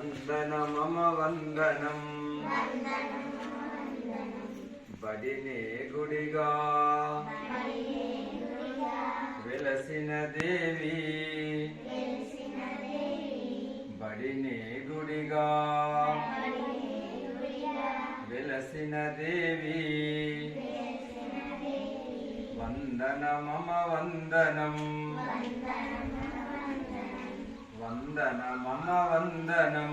వందన మమ వందనం బడినే గుడిగా వెలసిన దేవి బడినే గుడిగా వెలసిన దేవి వందన మమ వందనం వందన మమ వందనం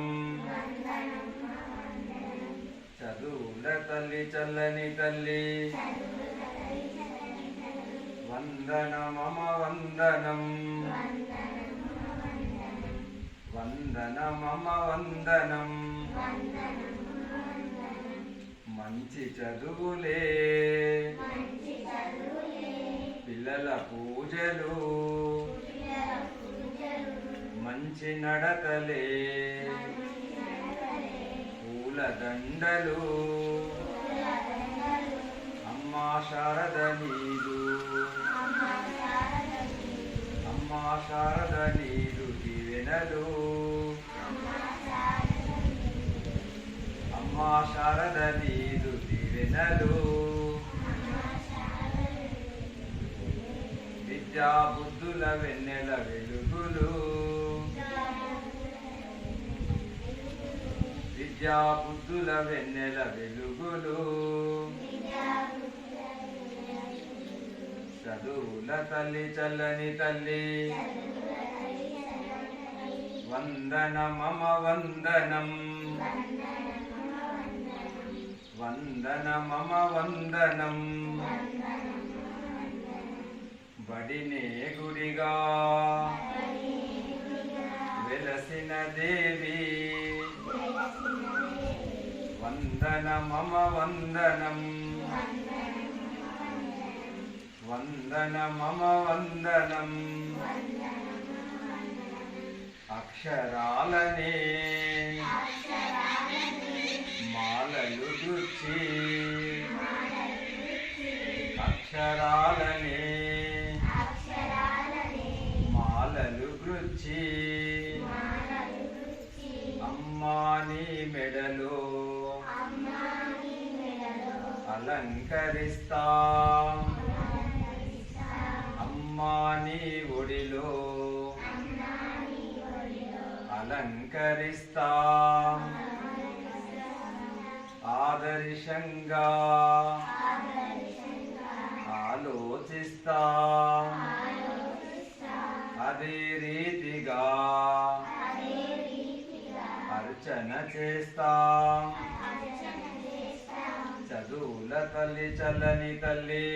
చదువుల తల్లి చల్లని తల్లి వందన మమ వందనం వందన మమ వందనం మంచి చదువులే పిల్లల పూజలు మంచి నడతలే పూల దండలు అమ్మా శారద నీదు అమ్మా శారద నీదు దీవెనలు అమ్మా శారద నీదు దీవెనలు విద్యా బుద్ధుల వెన్నెల వెలుగులు విద్యా బుద్ధుల వెన్నెల వెలుగులు చదువుల తల్లి చల్లని తల్లి వందన మమ వందనం వందన మమ వందనం బడినే గుడిగా వెలసిన దేవి వందన మమ వందనం వందన మమ వందనం అక్షరాలనే మాలలు గుచ్చి అక్షరాలనే మాలలు గుచ్చి అమ్మా నీ మెడలో అలంకరిస్తా అమ్మా నీ ఒడిలో అలంకరిస్తా ఆదర్శంగా ఆలోచిస్తా అదే రీతిగా అర్చన చేస్తా చదువుల తల్లి చల్లని తల్లి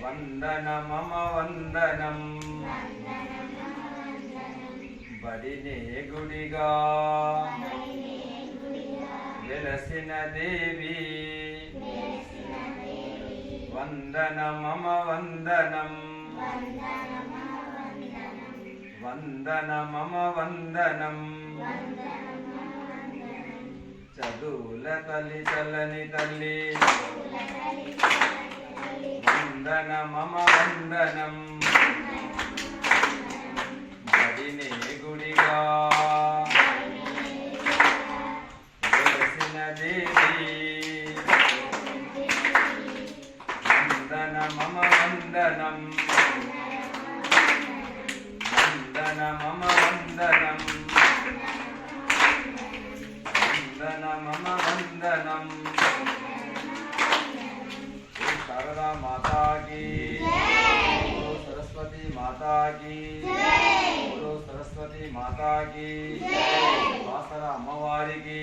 వందన మమ వందనం బడినే గుడిగా వెలసిన దేవి వందన మమ వందనం వందన మమ వందనం చదువుల తల్లి చల్లని తల్లి వందన మమ వందనం బడినే గుడిగా వెలసిన దేవి వందన మమ వందనం వందన మమ వందనం వందన మమ వందనం శారదా మాతా కీ సరస్వతి మాతా కీ సరస్వతి మాతా కీ బాసర అమ్మవారికి